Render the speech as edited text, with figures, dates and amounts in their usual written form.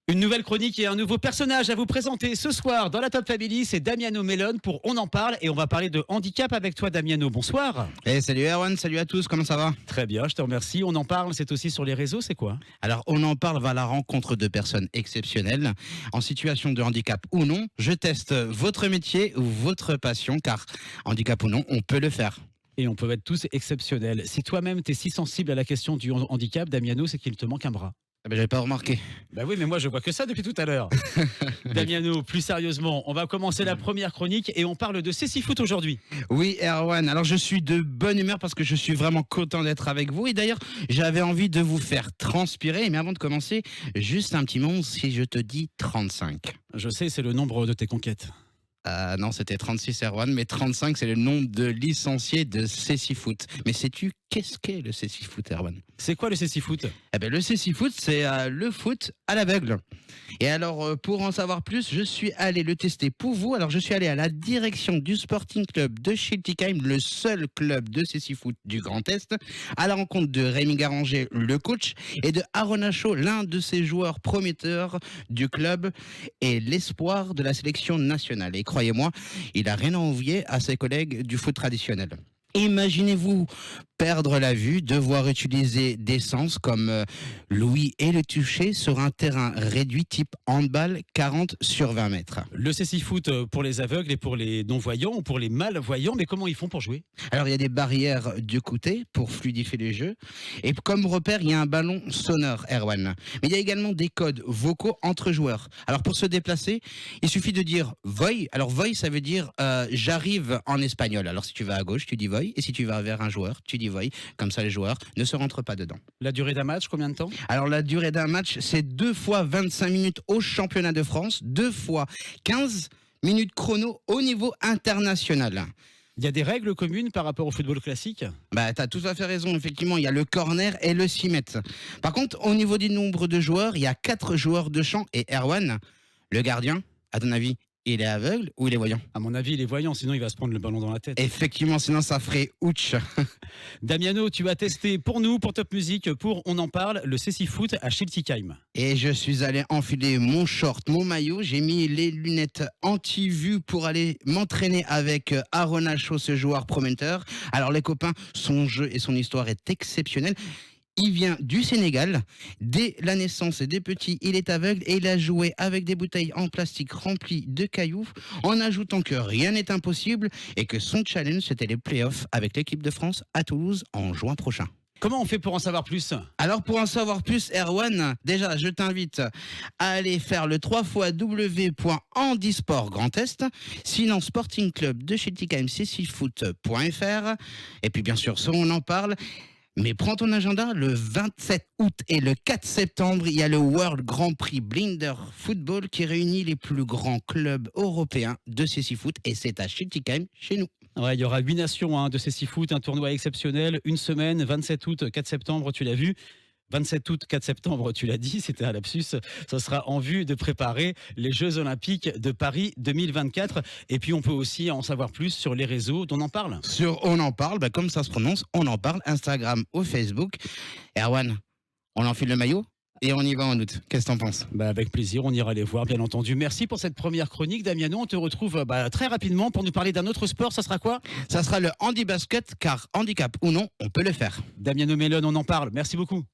Une nouvelle chronique et un nouveau personnage à vous présenter ce soir dans la Top Family, c'est Damiano Mellone pour On en parle et on va parler de handicap avec toi Damiano, bonsoir. Salut Erwan, salut à tous, comment ça va? Très bien, je te remercie. On en parle, c'est aussi sur les réseaux, c'est quoi? Alors on en parle va à la rencontre de personnes exceptionnelles, en situation de handicap ou non. Je teste votre métier ou votre passion, car handicap ou non, on peut le faire. Et on peut être tous exceptionnels. Si toi-même t'es si sensible à la question du handicap, Damiano, c'est qu'il te manque un bras. Ah ben, j'avais pas remarqué. Bah oui, mais moi je vois que ça depuis tout à l'heure. Damiano, plus sérieusement, on va commencer la première chronique et on parle de cécifoot aujourd'hui. Oui Erwan, alors je suis de bonne humeur parce que je suis vraiment content d'être avec vous. Et d'ailleurs, j'avais envie de vous faire transpirer. Mais avant de commencer, juste un petit mot, si je te dis 35. Je sais, c'est le nombre de tes conquêtes. Non, c'était 36 Erwan, mais 35 c'est le nombre de licenciés de cécifoot. Mais sais-tu qu'est-ce qu'est le cécifoot, Erwan? C'est quoi le cécifoot? Eh ben, le cécifoot, c'est le foot à l'aveugle. Et alors, pour en savoir plus, je suis allé le tester pour vous. Alors, je suis allé à la direction du Sporting Club de Schiltigheim, le seul club de cécifoot du Grand Est, à la rencontre de Rémi Garanger, le coach, et de Aaron Achaud, l'un de ses joueurs prometteurs du club et l'espoir de la sélection nationale. Et croyez-moi, il n'a rien à envier à ses collègues du foot traditionnel. Imaginez-vous perdre la vue, devoir utiliser des sens comme l'ouïe et le toucher sur un terrain réduit type handball 40 sur 20 mètres. Le cécifoot pour les aveugles et pour les non-voyants ou pour les malvoyants, mais comment ils font pour jouer? Alors il y a des barrières de côté pour fluidifier les jeux. Et comme repère, il y a un ballon sonore, Erwan. Mais il y a également des codes vocaux entre joueurs. Alors pour se déplacer, il suffit de dire voy. Alors voy, ça veut dire j'arrive en espagnol. Alors si tu vas à gauche, tu dis voy. Et si tu vas vers un joueur, tu dis voy. Comme ça, les joueurs ne se rentrent pas dedans. La durée d'un match, combien de temps? Alors la durée d'un match, c'est 2 fois 25 minutes au championnat de France, 2 fois 15 minutes chrono au niveau international. Il y a des règles communes par rapport au football classique? Bah, t'as tout à fait raison, effectivement, il y a le corner et le 6 mètres. Par contre, au niveau du nombre de joueurs, il y a 4 joueurs de champ et Erwan, le gardien, à ton avis, il est aveugle ou il est voyant? À mon avis, il est voyant, sinon il va se prendre le ballon dans la tête. Effectivement, sinon ça ferait ouch. Damiano, tu as testé pour nous, pour Top Music, pour On en parle, le cécifoot à Schiltigheim. Et je suis allé enfiler mon short, mon maillot, j'ai mis les lunettes anti-vue pour aller m'entraîner avec Aaron Achaud, ce joueur prometteur. Alors les copains, son jeu et son histoire est exceptionnelle. Il vient du Sénégal. Dès la naissance des petits, il est aveugle et il a joué avec des bouteilles en plastique remplies de cailloux, en ajoutant que rien n'est impossible et que son challenge, c'était les playoffs avec l'équipe de France à Toulouse en juin prochain. Comment on fait pour en savoir plus? Alors pour en savoir plus, Erwan, déjà je t'invite à aller faire le 3x w.handisport Grand Est, sinon Sporting Club de Schiltigheim cécifoot.fr, et puis bien sûr, ça on en parle. Mais prends ton agenda, le 27 août et le 4 septembre, il y a le World Grand Prix Blinder Football qui réunit les plus grands clubs européens de cécifoot et c'est à Schiltigheim, chez nous. Ouais, il y aura 8 nations de cécifoot, un tournoi exceptionnel, une semaine, 27 août, 4 septembre, tu l'as vu. 27 août, 4 septembre, tu l'as dit, c'était un lapsus. Ça sera en vue de préparer les Jeux Olympiques de Paris 2024. Et puis, on peut aussi en savoir plus sur les réseaux dont on en parle. Sur On en parle, bah comme ça se prononce, On en parle, Instagram ou Facebook. Erwan, on enfile le maillot et on y va en août. Qu'est-ce que t'en penses? Bah, avec plaisir, on ira les voir, bien entendu. Merci pour cette première chronique, Damiano. On te retrouve très rapidement pour nous parler d'un autre sport. Ça sera quoi? Ça sera le handi-basket, car handicap ou non, on peut le faire. Damiano Mellone, on en parle. Merci beaucoup.